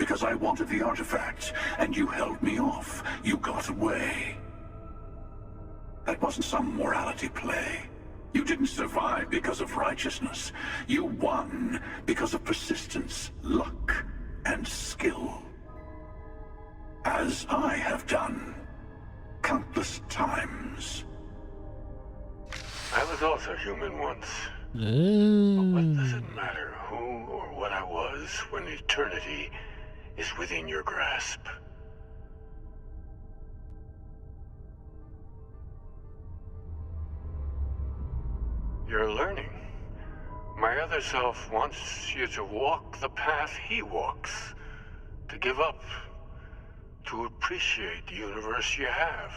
because I wanted the artifact, and you held me off. You got away. That wasn't some morality play. You didn't survive because of righteousness. You won because of persistence, luck, and skill. As I have done countless times. I was also human once. But what does it matter who or what I was when eternity is within your grasp? You're learning. My other self wants you to walk the path he walks. To give up. To appreciate the universe you have.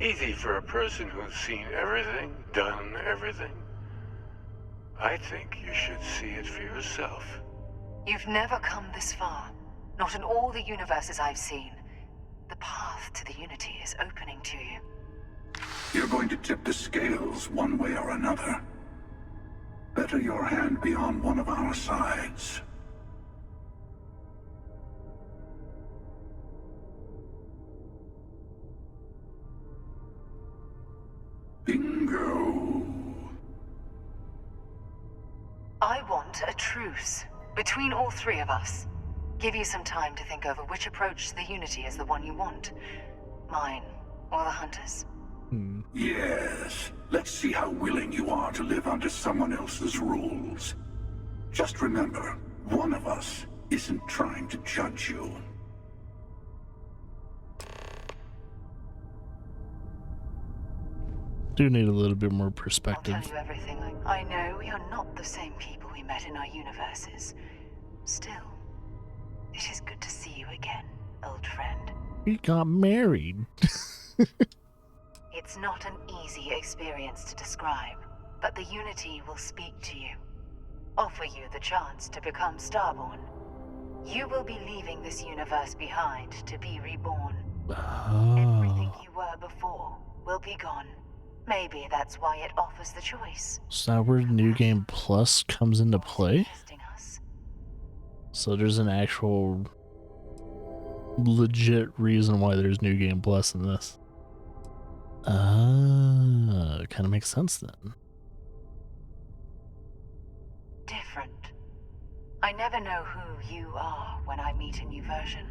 Easy for a person who's seen everything, done everything. I think you should see it for yourself. You've never come this far. Not in all the universes I've seen. The path to the Unity is opening to you. You're going to tip the scales one way or another. Better your hand be on one of our sides. Bingo. I want a truce between all three of us. Give you some time to think over which approach to the Unity is the one you want. Mine or the Hunters. Yes. Let's see how willing you are to live under someone else's rules. Just remember, one of us isn't trying to judge you. Do need a little bit more I'll perspective. tell you everything. I know we are not the same people we met in our universes. Still, it is good to see you again, old friend. We got married. It's not an easy experience to describe, but the Unity will speak to you. Offer you the chance to become Starborn. You will be leaving this universe behind to be reborn. Everything you were before will be gone. Maybe that's why it offers the choice. So now where New Game Plus comes into play? Testing us. So there's an actual legit reason why there's New Game Plus in this. Kind of makes sense then. Different. I never know who you are when I meet a new version,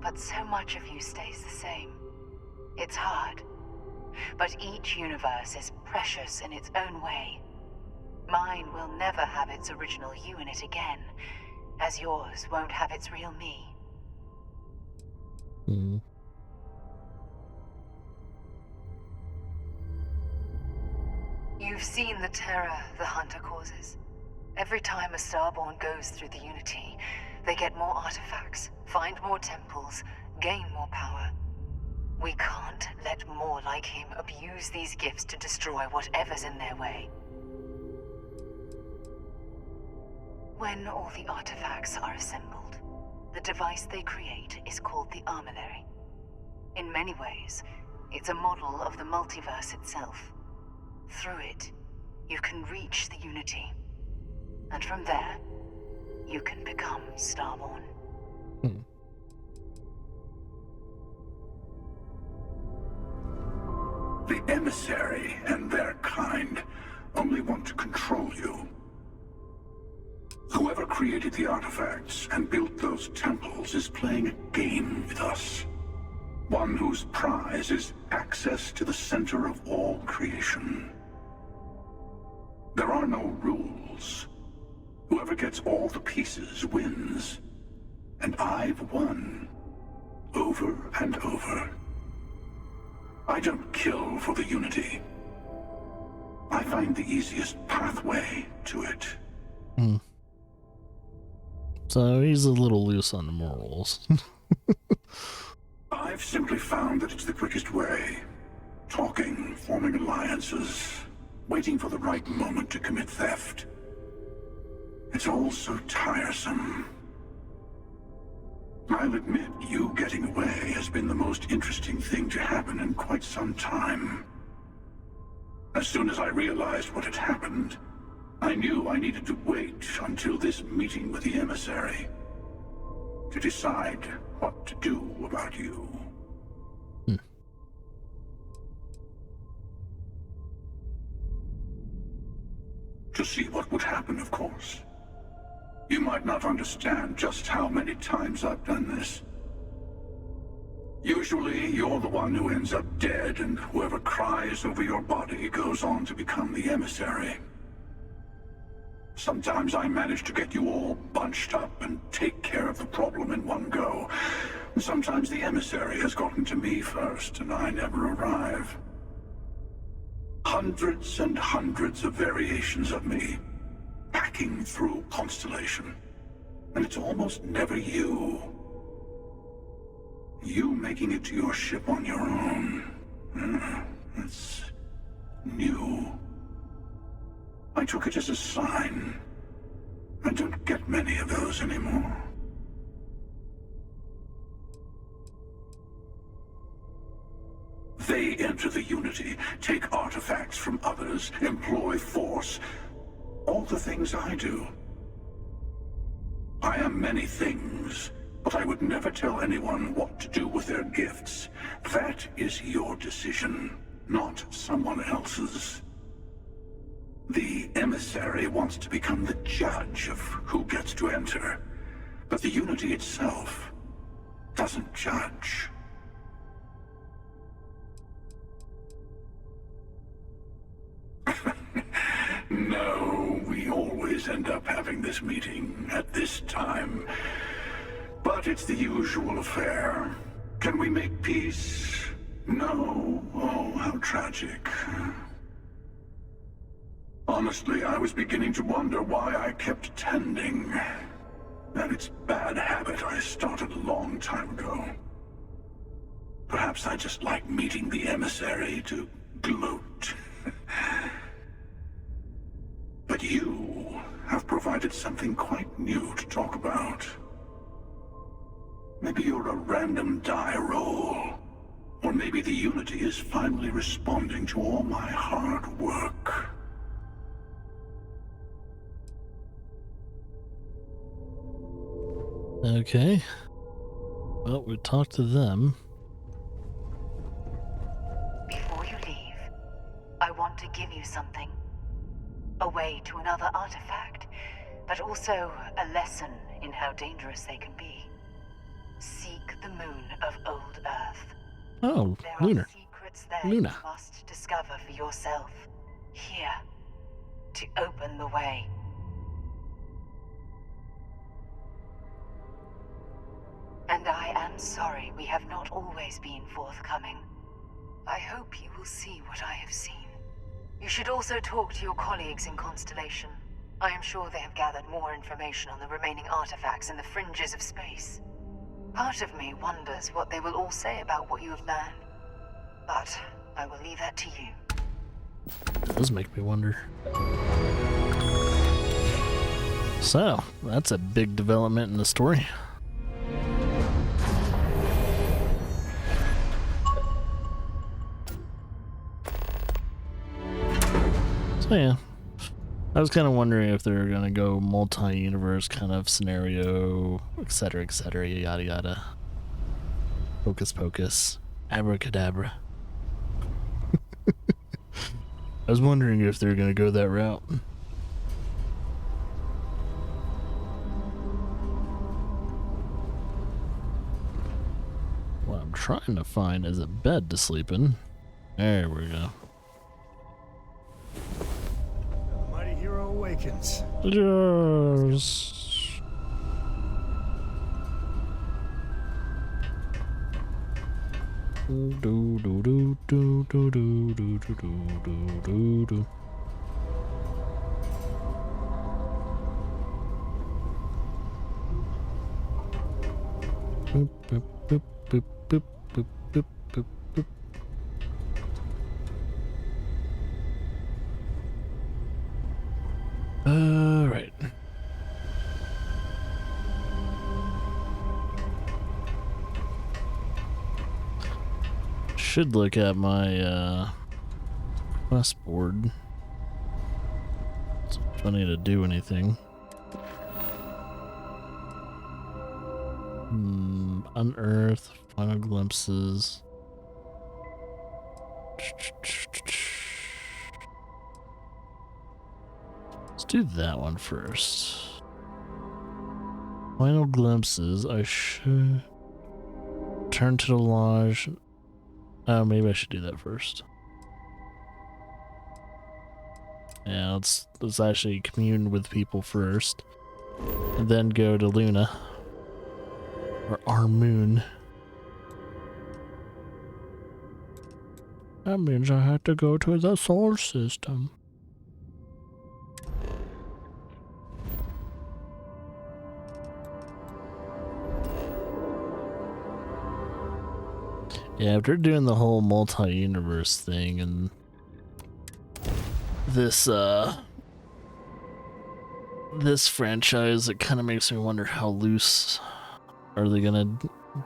but so much of you stays the same. It's hard, but each universe is precious in its own way. Mine will never have its original you in it again, as yours won't have its real me. You've seen the terror the Hunter causes. Every time a Starborn goes through the Unity, they get more artifacts, find more temples, gain more power. We can't let more like him abuse these gifts to destroy whatever's in their way. When all the artifacts are assembled, the device they create is called the Armillary. In many ways, it's a model of the multiverse itself. Through it, you can reach the Unity. And from there, you can become Starborn. The emissary and their kind only want to control you. Whoever created the artifacts and built those temples is playing a game with us. One whose prize is access to the center of all creation. There are no rules. Whoever gets all the pieces wins. And I've won. Over and over. I don't kill for the Unity. I find the easiest pathway to it. So he's a little loose on the morals. I've simply found that it's the quickest way. Talking, forming alliances, waiting for the right moment to commit theft. It's all so tiresome. I'll admit, you getting away has been the most interesting thing to happen in quite some time. As soon as I realized what had happened, I knew I needed to wait until this meeting with the emissary. to decide what to do about you. To see what would happen, of course. You might not understand just how many times I've done this. Usually, you're the one who ends up dead, and whoever cries over your body goes on to become the emissary. Sometimes I manage to get you all bunched up and take care of the problem in one go. Sometimes the emissary has gotten to me first, and I never arrive. Hundreds and hundreds of variations of me, hacking through Constellation. And it's almost never you. You making it to your ship on your own. It's new. I took it as a sign. I don't get many of those anymore. They enter the Unity, take artifacts from others, employ force. All the things I do. I am many things, but I would never tell anyone what to do with their gifts. That is your decision, not someone else's. The emissary wants to become the judge of who gets to enter, but the Unity itself doesn't judge. No, we always end up having this meeting at this time. But it's the usual affair. Can we make peace? No. Oh, how tragic. Honestly, I was beginning to wonder why I kept attending. And it's a bad habit I started a long time ago. Perhaps I just like meeting the emissary to gloat. But you have provided something quite new to talk about. Maybe you're a random die roll. Or maybe the Unity is finally responding to all my hard work. Okay. Well, we talked to them. Before you leave, I want to give you something. A way to another artifact, but also a lesson in how dangerous they can be. Seek the moon of old Earth. Oh, There Lunar. are secrets there Luna. you must discover for yourself. Here, to open the way. And I am sorry we have not always been forthcoming. I hope you will see what I have seen. You should also talk to your colleagues in Constellation. I am sure they have gathered more information on the remaining artifacts in the fringes of space. Part of me wonders what they will all say about what you have learned. But I will leave that to you. It does make me wonder. So, that's a big development in the story. So yeah, I was kind of wondering if they're gonna go multi-universe kind of scenario, etc., yada yada. Hocus pocus, abracadabra. I was wondering if they're gonna go that route. What I'm trying to find is a bed to sleep in. There we go. The mighty hero awakens. Yes. Do do do do do do do do do do do. Boop boop boop boop boop boop boop boop boop. Right. Should look at my quest board. So if I need to do anything. Unearth, final glimpses. Let's do that one first. Final glimpses. I should turn to the lodge. Oh, maybe I should do that first. Yeah, let's actually commune with people first, and then go to Luna, or our moon. That means I have to go to the solar system. Yeah, if they're doing the whole multi-universe thing and this franchise, it kind of makes me wonder how loose are they gonna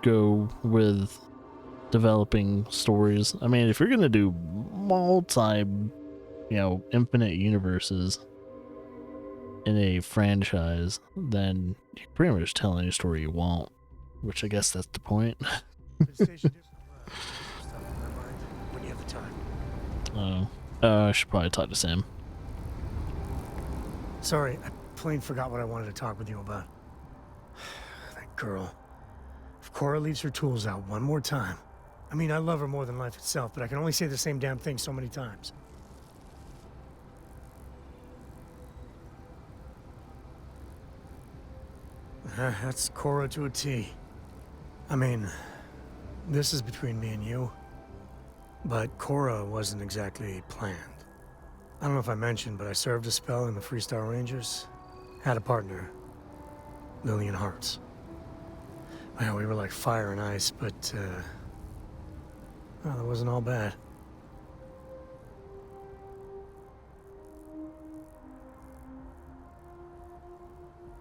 go with developing stories. I mean, if you're gonna do infinite universes in a franchise, then you can pretty much tell any story you want, which I guess that's the point. When you have the time. I should probably talk to Sam. Sorry, I plain forgot what I wanted to talk with you about. That girl. If Cora leaves her tools out one more time. I mean, I love her more than life itself, but I can only say the same damn thing so many times. That's Cora to a T. I mean, this is between me and you, but Cora wasn't exactly planned. I don't know if I mentioned, but I served a spell in the Freestar Rangers. Had a partner, Lillian Hartz. Well, we were like fire and ice, but, well, it wasn't all bad.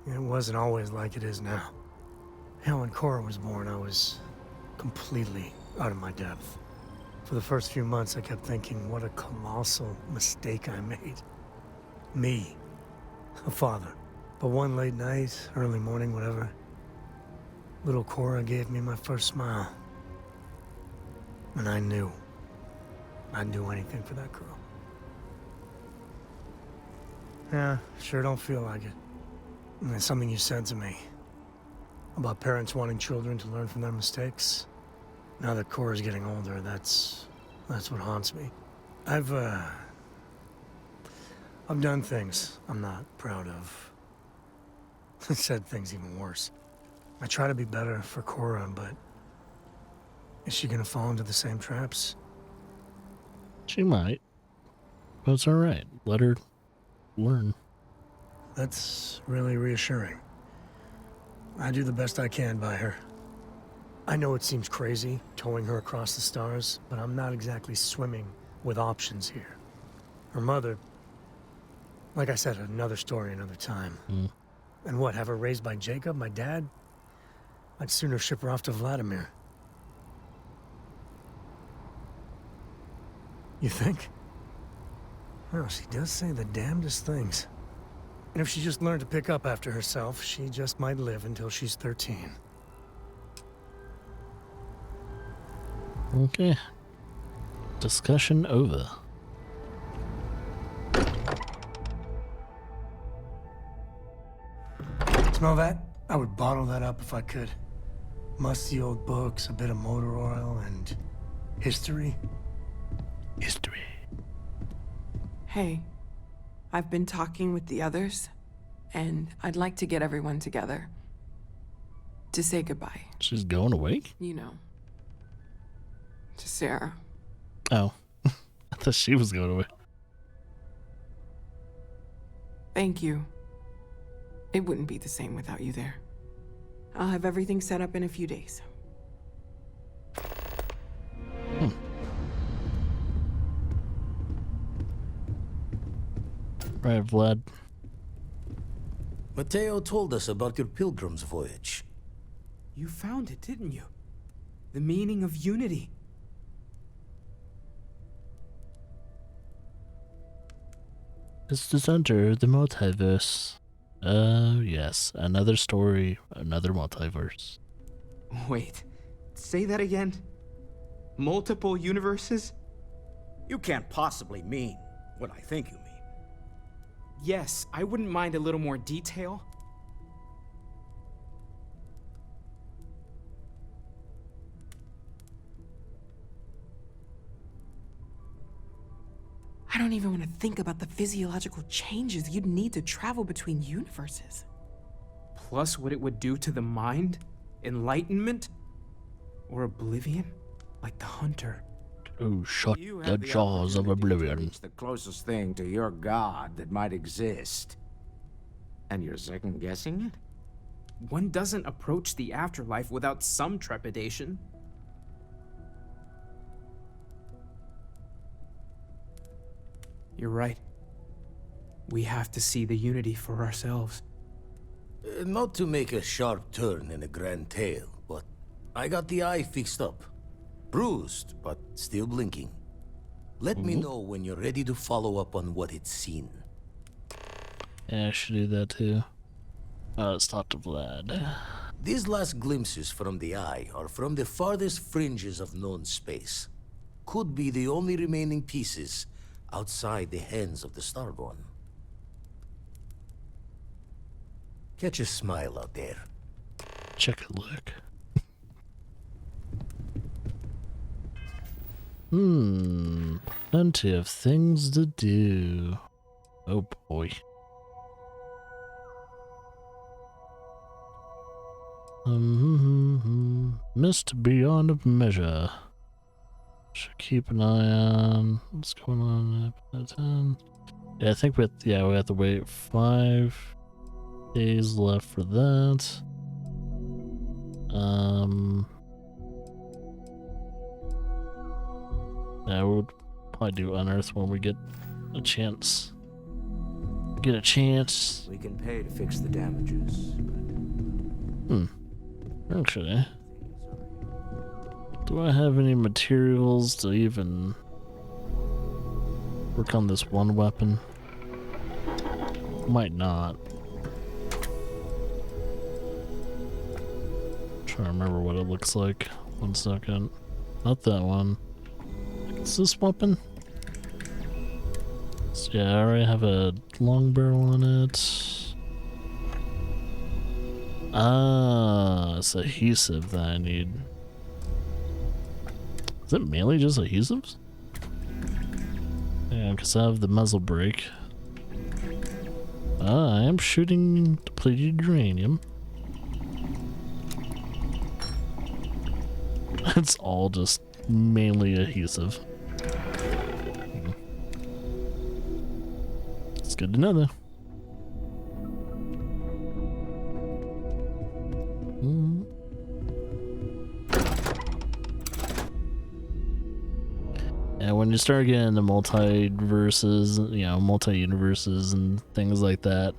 It wasn't always like it is now. Hell, when Cora was born, I was completely out of my depth. For the first few months, I kept thinking, what a colossal mistake I made. Me, a father. But one late night, early morning, whatever, little Cora gave me my first smile. And I knew I'd do anything for that girl. Yeah, sure don't feel like it. And it's something you said to me about parents wanting children to learn from their mistakes. Now that Cora's getting older, that's what haunts me. I've done things I'm not proud of. I said things even worse. I try to be better for Cora, but is she gonna fall into the same traps? She might, but it's alright. Let her learn. That's really reassuring. I do the best I can by her. I know it seems crazy, towing her across the stars, but I'm not exactly swimming with options here. Her mother, like I said, another story, another time. And what, have her raised by Jacob, my dad? I'd sooner ship her off to Vladimir. You think? Well, she does say the damnedest things. And if she just learned to pick up after herself, she just might live until she's 13. Okay. Discussion over. Smell that? I would bottle that up if I could. Musty old books, a bit of motor oil, and history. History. Hey, I've been talking with the others, and I'd like to get everyone together to say goodbye. She's going away? You know, to Sarah. Oh. I thought she was going away. Thank you. It wouldn't be the same without you there. I'll have everything set up in a few days. Right, Vlad. Mateo told us about your pilgrim's voyage. You found it, didn't you? The meaning of unity. It's the center of the multiverse. Yes. Another story, another multiverse. Wait, say that again? Multiple universes? You can't possibly mean what I think you mean. Yes, I wouldn't mind a little more detail. I don't even want to think about the physiological changes you'd need to travel between universes. Plus what it would do to the mind? Enlightenment? Or oblivion? Like the Hunter. Oh, shut You the have the jaws of opportunity to oblivion. reach the closest thing to your god that might exist. And you're second guessing it? One doesn't approach the afterlife without some trepidation. You're right. We have to see the unity for ourselves. Not to make a sharp turn in a grand tale, but I got the eye fixed up. Bruised, but still blinking. Let me know when you're ready to follow up on what it's seen. Yeah, I should do that too. Let's talk to Vlad. These last glimpses from the eye are from the farthest fringes of known space. Could be the only remaining pieces outside the hands of the Starborn. Catch a smile out there. Check a look. Plenty of things to do. Oh boy. Mist beyond measure. Should keep an eye on what's going on at 10. Yeah, I think we have to wait 5 days left for that. Yeah, we'll probably do Unearth when we get a chance. Get a chance. We can pay to fix the damages, but... Actually, do I have any materials to even work on this one weapon? Might not. Trying to remember what it looks like. 1 second. Not that one. Is this weapon? So yeah, I already have a long barrel on it. Ah, it's adhesive that I need. Is it mainly just adhesives? Yeah, because I have the muzzle brake. Ah, I am shooting depleted uranium. It's all just mainly adhesive. It's good to know though. And when you start getting into multiverses, multi-universes and things like that,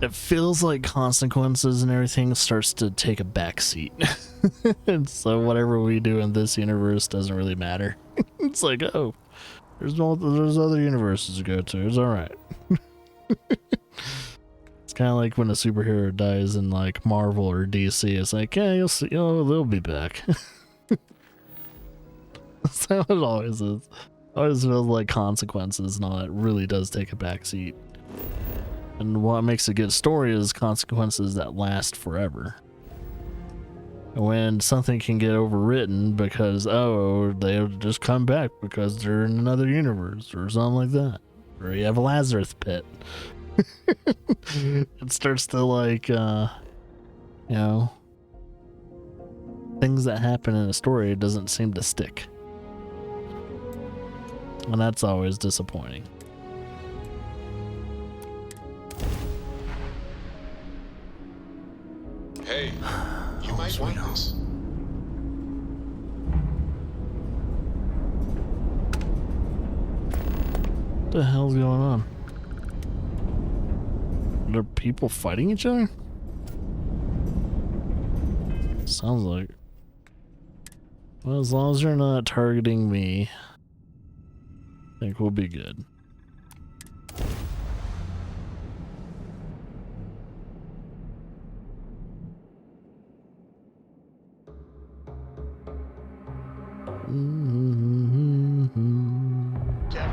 it feels like consequences and everything starts to take a backseat. And so whatever we do in this universe doesn't really matter. It's like, oh, there's other universes to go to. It's alright. It's kind of like when a superhero dies in like Marvel or DC. It's like, yeah, you'll see, they'll be back. That's how it always is. It always feels like consequences and all that really does take a backseat. And what makes a good story is consequences that last forever. When something can get overwritten because, oh, they'll just come back because they're in another universe or something like that. Or you have a Lazarus pit. It starts to like, things that happen in a story doesn't seem to stick. And that's always disappointing. Hey, you might want this. What the hell's going on? Are there people fighting each other? Sounds like. Well, as long as you're not targeting me, I think we'll be good.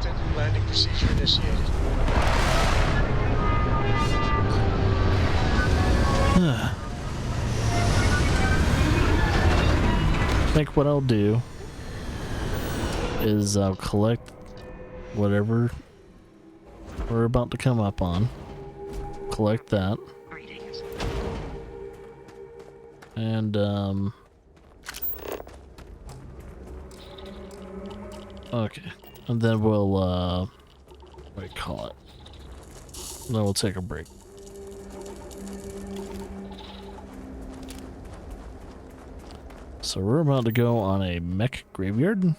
Intended landing procedure initiated. I think what I'll do is I'll collect whatever we're about to come up on. Collect that. And okay. And then we'll what do you call it? Then we'll take a break. So we're about to go on a mech graveyard.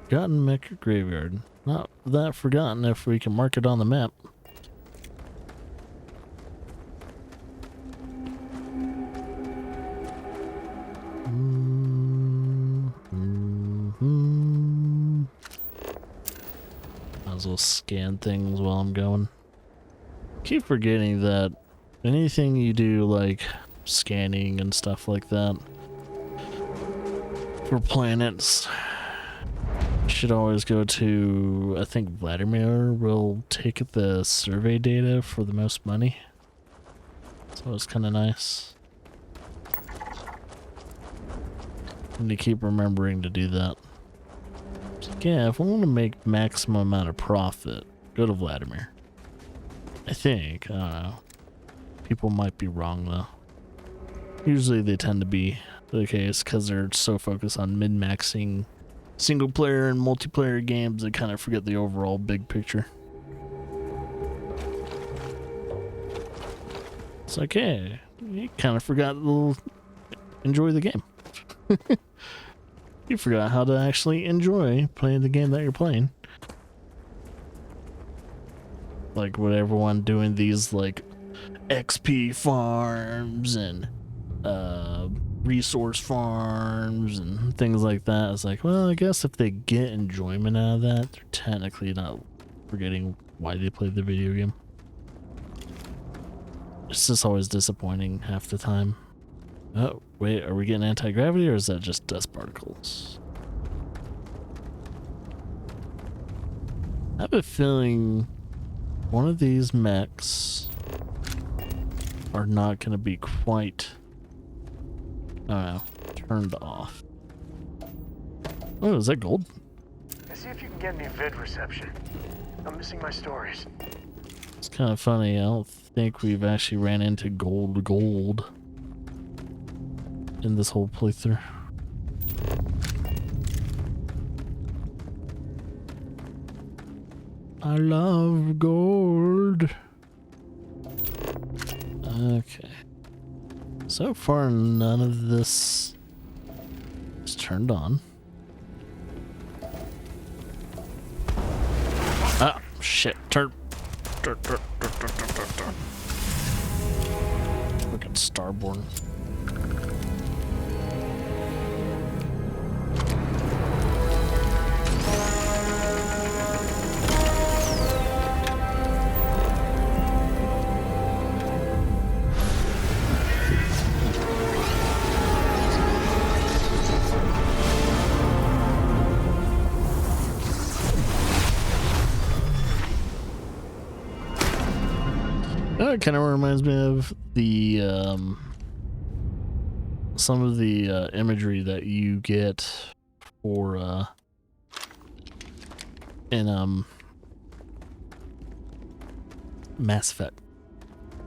Forgotten mech graveyard. Not that forgotten if we can mark it on the map. Might as well scan things while I'm going. Keep forgetting that anything you do, like scanning and stuff like that, for planets, should always go to, I think Vladimir will take the survey data for the most money. So it's kind of nice. And to keep remembering to do that. So yeah, if I want to make maximum amount of profit, go to Vladimir. I think, I don't know. People might be wrong though. Usually they tend to be the case because they're so focused on min-maxing single player and multiplayer games, they kind of forget the overall big picture. It's like, hey, you kind of forgot to enjoy the game. You forgot how to actually enjoy playing the game that you're playing. Like with everyone doing these like XP farms and resource farms and things like that. It's like, well, I guess if they get enjoyment out of that, they're technically not forgetting why they played the video game. It's just always disappointing half the time. Oh, wait, are we getting anti-gravity or is that just dust particles? I have a feeling one of these mechs are not going to be quite, I don't know, turned off. Oh, is that gold? See if you can get me vid reception. I'm missing my stories. It's kind of funny. I don't think we've actually ran into gold in this whole playthrough. I love gold. Okay. So far, none of this is turned on. Ah, shit. Turn. Look at Starborn. It kind of reminds me of the some of the imagery that you get for in Mass Effect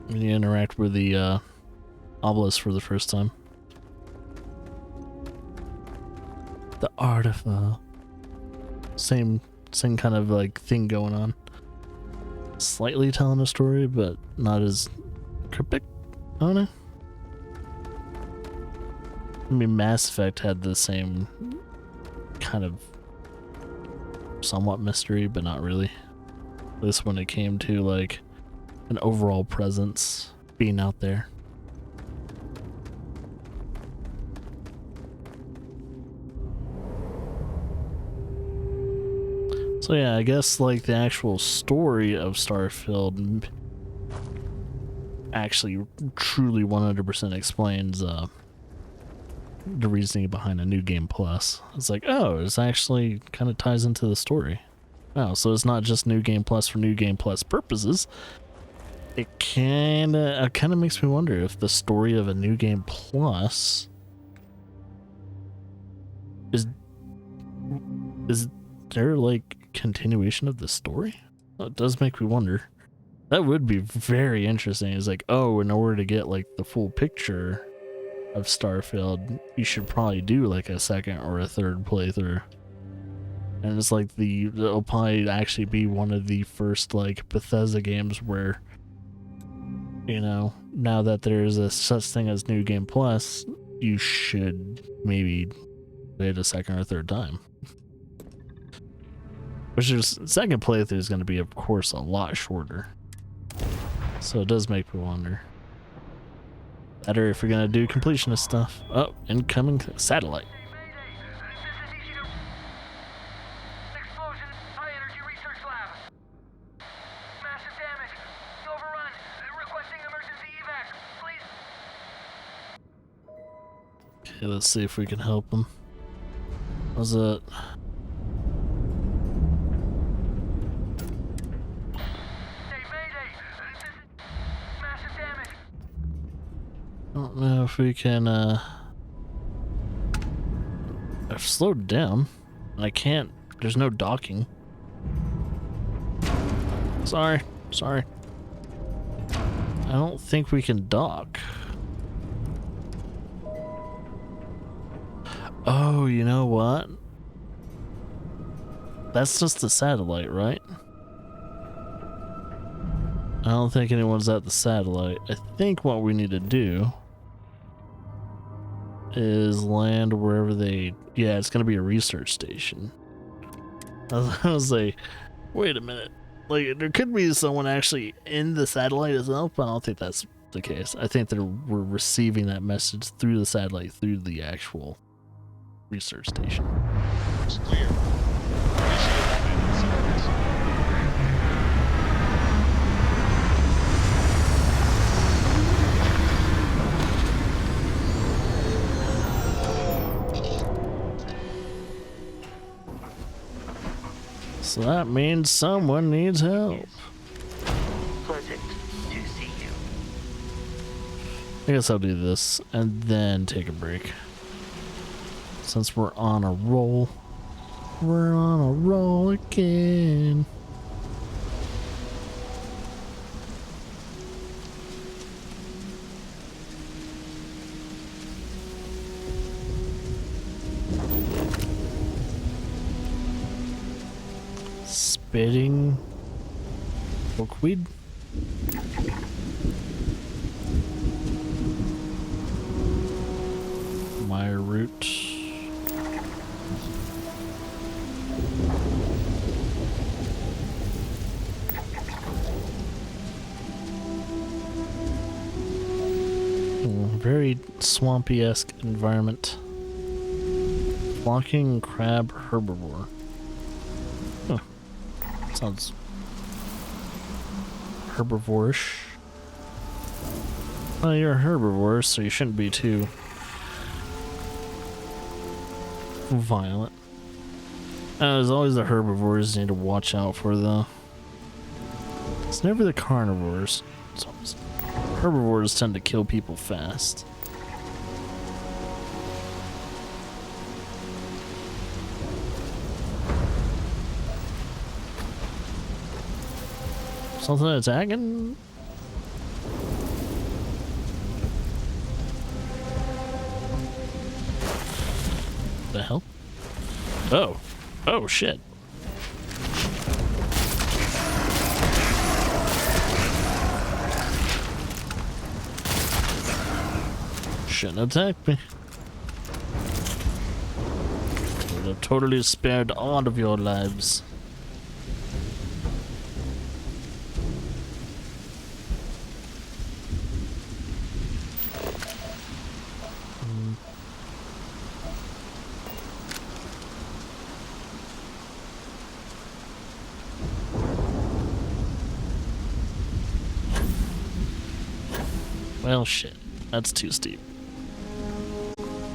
when you interact with the obelisk for the first time. The artifact, same kind of like thing going on. Slightly telling a story, but not as cryptic. I don't know. I mean, Mass Effect had the same kind of somewhat mystery, but not really. At least when it came to like an overall presence being out there. So yeah, I guess like the actual story of Starfield actually truly 100% explains the reasoning behind a new game plus. It's like, oh, this actually kind of ties into the story. Oh, so it's not just New Game Plus for New Game Plus purposes. It kind of makes me wonder if the story of a New Game Plus is there like continuation of the story? It does make me wonder. That would be very interesting. It's like, oh, in order to get like the full picture of Starfield, you should probably do like a second or a third playthrough. And it's like it'll probably actually be one of the first like Bethesda games where, you know, now that there's a such thing as New Game Plus, you should maybe play it a second or third time. Which is, second playthrough is going to be, of course, a lot shorter. So it does make me wonder. Better if you're going to do completionist stuff. Oh, incoming satellite. Okay, let's see if we can help them. What's it? I don't know if we can, I've slowed down, and I can't, there's no docking. Sorry. I don't think we can dock. Oh, you know what? That's just the satellite, right? I don't think anyone's at the satellite. I think what we need to do is land wherever they... Yeah, it's gonna be a research station. I was like, wait a minute. Like, there could be someone actually in the satellite itself, but I don't think that's the case. I think that we're receiving that message through the satellite, through the actual research station. It's clear. So that means someone needs help. Pleasant to see you. I guess I'll do this and then take a break. Since we're on a roll. We're on a roll again. Spitting buckwheat. Mire root. Very swampy-esque environment. Flocking crab herbivore. Huh. Sounds herbivore-ish. Well, you're a herbivore, so you shouldn't be too violent. There's always the herbivores you need to watch out for, though. It's never the carnivores. It's always... Herbivores tend to kill people fast. Something attacking? The hell? Oh. Oh, shit. Shouldn't attack me. Would have totally spared all of your lives. Well, shit. That's too steep.